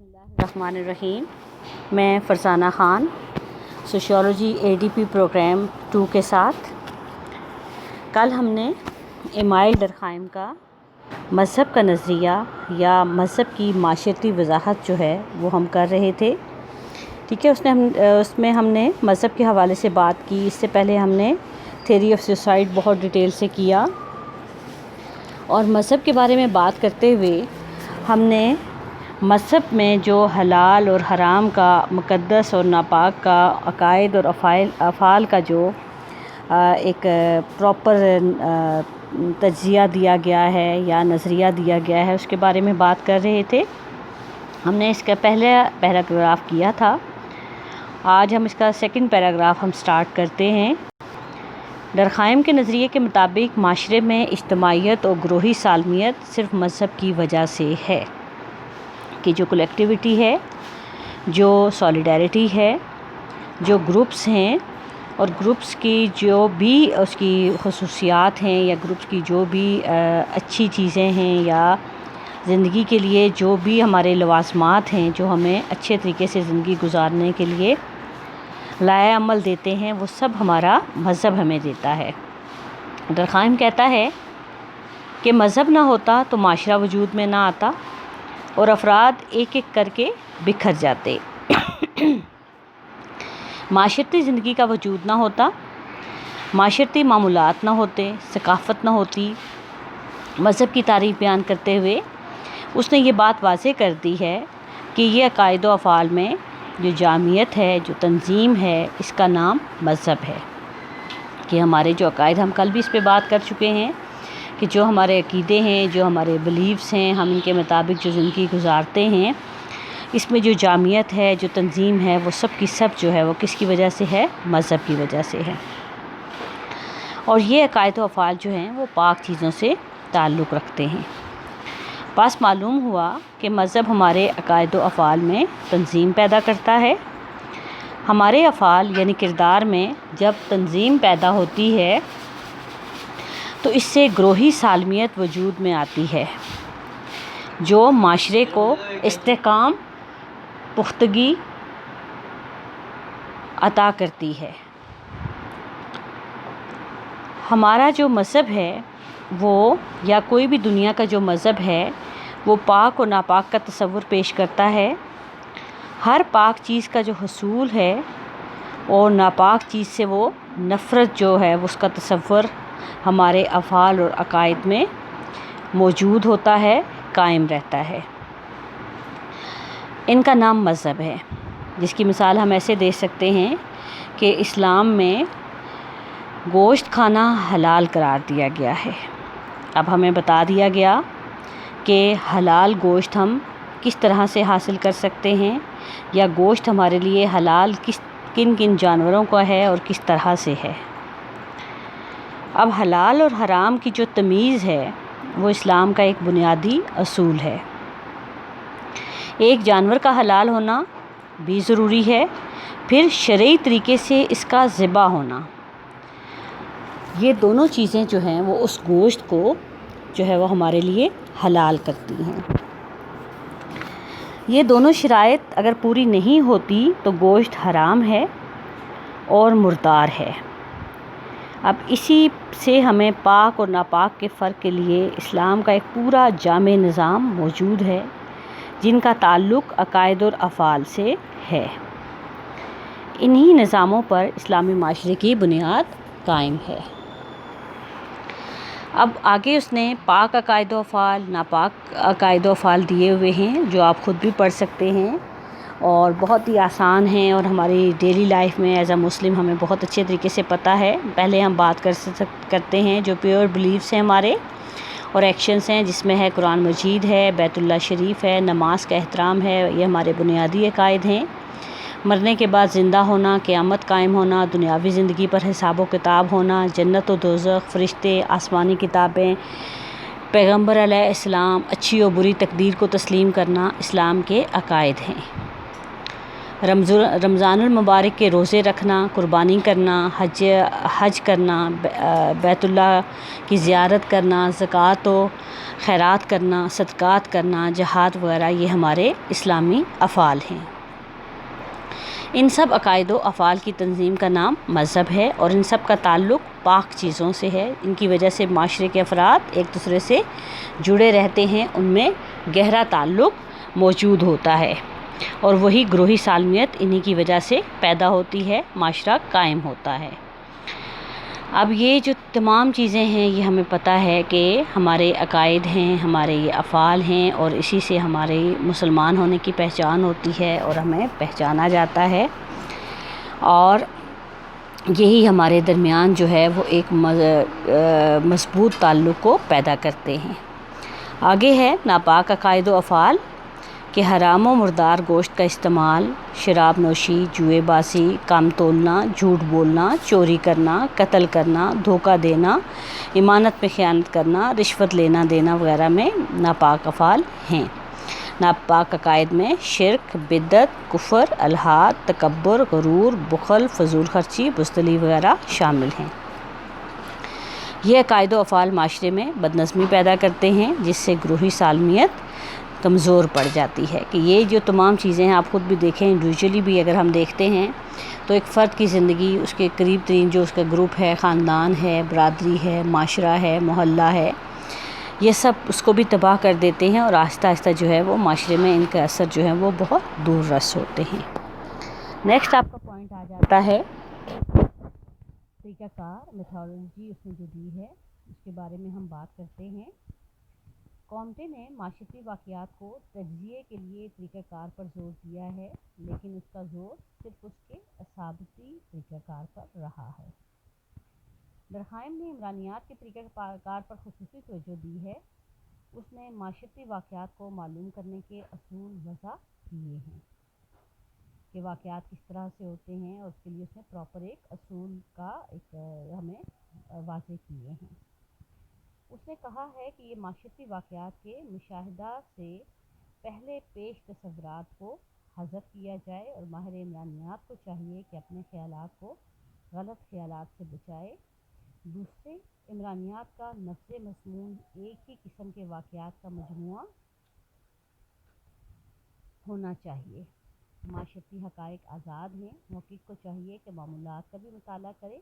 بسم اللہ الرحمن الرحیم۔ میں Farzana Khan sociology ADP program 2 کے ساتھ کل ہم نے ایمائل ڈرخائم کا مذہب کا نظریہ یا مذہب کی معاشرتی وضاحت جو ہے وہ ہم کر رہے تھے، ٹھیک ہے۔ اس میں ہم نے مذہب کے حوالے سے بات کی۔ اس سے پہلے ہم نے تھیوری آف سوسائڈ بہت ڈیٹیل سے کیا، اور مذہب کے بارے میں بات کرتے ہوئے ہم نے مذہب میں جو حلال اور حرام کا، مقدس اور ناپاک کا، عقائد اور افعال کا جو ایک پراپر تجزیہ دیا گیا ہے یا نظریہ دیا گیا ہے، اس کے بارے میں بات کر رہے تھے۔ ہم نے اس کا پہلا پیراگراف کیا تھا، آج ہم اس کا سیکنڈ پیراگراف ہم سٹارٹ کرتے ہیں۔ ڈرخائم کے نظریے کے مطابق معاشرے میں اجتماعیت اور گروہی سالمیت صرف مذہب کی وجہ سے ہے، کہ جو کلیکٹیوٹی ہے، جو سولیڈیرٹی ہے، جو گروپس ہیں اور گروپس کی جو بھی اس کی خصوصیات ہیں یا گروپس کی جو بھی اچھی چیزیں ہیں یا زندگی کے لیے جو بھی ہمارے لوازمات ہیں جو ہمیں اچھے طریقے سے زندگی گزارنے کے لیے لائحہ عمل دیتے ہیں، وہ سب ہمارا مذہب ہمیں دیتا ہے۔ ڈرخائم کہتا ہے کہ مذہب نہ ہوتا تو معاشرہ وجود میں نہ آتا اور افراد ایک ایک کر کے بکھر جاتے، معاشرتی زندگی کا وجود نہ ہوتا، معاشرتی معمولات نہ ہوتے، ثقافت نہ ہوتی۔ مذہب کی تعریف بیان کرتے ہوئے اس نے یہ بات واضح کر دی ہے کہ یہ عقائد و افعال میں جو جامعیت ہے، جو تنظیم ہے، اس کا نام مذہب ہے۔ کہ ہمارے جو عقائد، ہم کل بھی اس پہ بات کر چکے ہیں کہ جو ہمارے عقیدے ہیں، جو ہمارے بلیفس ہیں، ہم ان کے مطابق جو زندگی گزارتے ہیں، اس میں جو جامعیت ہے، جو تنظیم ہے، وہ سب کی سب جو ہے وہ کس کی وجہ سے ہے؟ مذہب کی وجہ سے ہے۔ اور یہ عقائد و افعال جو ہیں وہ پاک چیزوں سے تعلق رکھتے ہیں۔ بس معلوم ہوا کہ مذہب ہمارے عقائد و افعال میں تنظیم پیدا کرتا ہے۔ ہمارے افعال یعنی کردار میں جب تنظیم پیدا ہوتی ہے تو اس سے گروہی سالمیت وجود میں آتی ہے، جو معاشرے کو استحکام، پختگی عطا کرتی ہے۔ ہمارا جو مذہب ہے وہ، یا کوئی بھی دنیا کا جو مذہب ہے، وہ پاک اور ناپاک کا تصور پیش کرتا ہے۔ ہر پاک چیز کا جو حصول ہے اور ناپاک چیز سے وہ نفرت جو ہے اس کا تصور ہمارے افعال اور عقائد میں موجود ہوتا ہے، قائم رہتا ہے۔ ان کا نام مذہب ہے، جس کی مثال ہم ایسے دے سکتے ہیں کہ اسلام میں گوشت کھانا حلال قرار دیا گیا ہے۔ اب ہمیں بتا دیا گیا کہ حلال گوشت ہم کس طرح سے حاصل کر سکتے ہیں، یا گوشت ہمارے لیے حلال کن کن جانوروں کا ہے اور کس طرح سے ہے۔ اب حلال اور حرام کی جو تمیز ہے وہ اسلام کا ایک بنیادی اصول ہے۔ ایک جانور کا حلال ہونا بھی ضروری ہے، پھر شرعی طریقے سے اس کا ذبح ہونا، یہ دونوں چیزیں جو ہیں وہ اس گوشت کو جو ہے وہ ہمارے لیے حلال کرتی ہیں۔ یہ دونوں شرائط اگر پوری نہیں ہوتی تو گوشت حرام ہے اور مردار ہے۔ اب اسی سے ہمیں پاک اور ناپاک کے فرق کے لیے اسلام کا ایک پورا جامع نظام موجود ہے، جن کا تعلق عقائد اور افعال سے ہے۔ انہی نظاموں پر اسلامی معاشرے کی بنیاد قائم ہے۔ اب آگے اس نے پاک عقائد و افعال، ناپاک عقائد و افعال دیے ہوئے ہیں، جو آپ خود بھی پڑھ سکتے ہیں اور بہت ہی آسان ہیں، اور ہماری ڈیلی لائف میں ایز اے مسلم ہمیں بہت اچھے طریقے سے پتہ ہے۔ پہلے ہم بات کرتے ہیں جو پیور بلیفس ہیں ہمارے اور ایکشنز ہیں، جس میں ہے قرآن مجید ہے، بیت اللہ شریف ہے، نماز کا احترام ہے، یہ ہمارے بنیادی عقائد ہیں۔ مرنے کے بعد زندہ ہونا، قیامت قائم ہونا، دنیاوی زندگی پر حساب و کتاب ہونا، جنت و دوزخ، فرشتے، آسمانی کتابیں، پیغمبر علیہ السلام، اچھی و بری تقدیر کو تسلیم کرنا اسلام کے عقائد ہیں۔ رمضان المبارک کے روزے رکھنا، قربانی کرنا، حج کرنا، بیت اللہ کی زیارت کرنا، زکوٰۃ و خیرات کرنا، صدقات کرنا، جہاد وغیرہ یہ ہمارے اسلامی افعال ہیں۔ ان سب عقائد و افعال کی تنظیم کا نام مذہب ہے، اور ان سب کا تعلق پاک چیزوں سے ہے۔ ان کی وجہ سے معاشرے کے افراد ایک دوسرے سے جڑے رہتے ہیں، ان میں گہرا تعلق موجود ہوتا ہے، اور وہی گروہی سالمیت انہی کی وجہ سے پیدا ہوتی ہے، معاشرہ قائم ہوتا ہے۔ اب یہ جو تمام چیزیں ہیں یہ ہمیں پتہ ہے کہ ہمارے عقائد ہیں، ہمارے یہ افعال ہیں، اور اسی سے ہمارے مسلمان ہونے کی پہچان ہوتی ہے اور ہمیں پہچانا جاتا ہے، اور یہی ہمارے درمیان جو ہے وہ ایک مضبوط تعلق کو پیدا کرتے ہیں۔ آگے ہے ناپاک عقائد و افعال کہ حرام و مردار گوشت کا استعمال، شراب نوشی، جوئے بازی، کام تولنا، جھوٹ بولنا، چوری کرنا، قتل کرنا، دھوکہ دینا، امانت میں خیانت کرنا، رشوت لینا دینا وغیرہ میں ناپاک افعال ہیں۔ ناپاک عقائد میں شرک، بدعت، کفر، الحاد، تکبر، غرور، بخل، فضول خرچی، بزدلی وغیرہ شامل ہیں۔ یہ عقائد و افعال معاشرے میں بدنظمی پیدا کرتے ہیں، جس سے گروہی سالمیت کمزور پڑ جاتی ہے۔ کہ یہ جو تمام چیزیں ہیں، آپ خود بھی دیکھیں، انڈیویجولی بھی اگر ہم دیکھتے ہیں تو ایک فرد کی زندگی، اس کے قریب ترین جو اس کا گروپ ہے، خاندان ہے، برادری ہے، معاشرہ ہے، محلہ ہے، یہ سب اس کو بھی تباہ کر دیتے ہیں، اور آہستہ آہستہ جو ہے وہ معاشرے میں ان کا اثر جو ہے وہ بہت دور رس ہوتے ہیں۔ نیکسٹ آپ کا پوائنٹ آ جاتا ہے طریقہ کار، میتھڈالوجی اس نے جو دی ہے اس کے بارے میں ہم بات کرتے ہیں۔ کومٹے نے معاشرتی واقعات کو تجزیے کے لیے طریقہ کار پر زور دیا ہے، لیکن اس کا زور صرف اس کے اثابتی طریقہ کار پر رہا ہے۔ درخائم نے عمرانیات کے طریقہ کار پر خصوصی توجہ دی ہے۔ اس نے معاشرتی واقعات کو معلوم کرنے کے اصول وضع کیے ہیں کہ واقعات کس طرح سے ہوتے ہیں، اور اس کے لیے اس نے پراپر ایک اصول کا ہمیں واضح کیے ہیں۔ اس نے کہا ہے کہ یہ معاشرتی واقعات کے مشاہدہ سے پہلے پیش تصورات کو حذف کیا جائے، اور ماہر عمرانیات کو چاہیے کہ اپنے خیالات کو غلط خیالات سے بچائے۔ دوسرے، عمرانیات کا نفس مضمون ایک ہی قسم کے واقعات کا مجموعہ ہونا چاہیے۔ معاشرتی حقائق آزاد ہیں، محقق کو چاہیے کہ معمولات کا بھی مطالعہ کرے،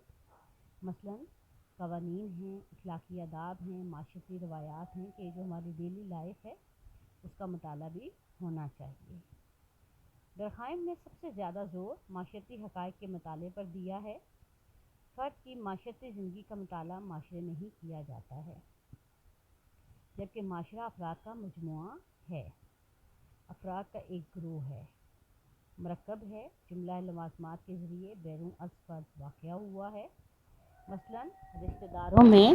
مثلاً قوانین ہیں، اخلاقی آداب ہیں، معاشرتی روایات ہیں، کہ جو ہماری ڈیلی لائف ہے اس کا مطالعہ بھی ہونا چاہیے۔ درخائم نے سب سے زیادہ زور معاشرتی حقائق کے مطالعے پر دیا ہے۔ فرد کی معاشرتی زندگی کا مطالعہ معاشرے میں ہی کیا جاتا ہے، جبکہ معاشرہ افراد کا مجموعہ ہے، افراد کا ایک گروہ ہے، مرکب ہے، جملہ لوازمات کے ذریعے بیرون از فرد واقع ہوا ہے۔ مثلاً رشتہ داروں میں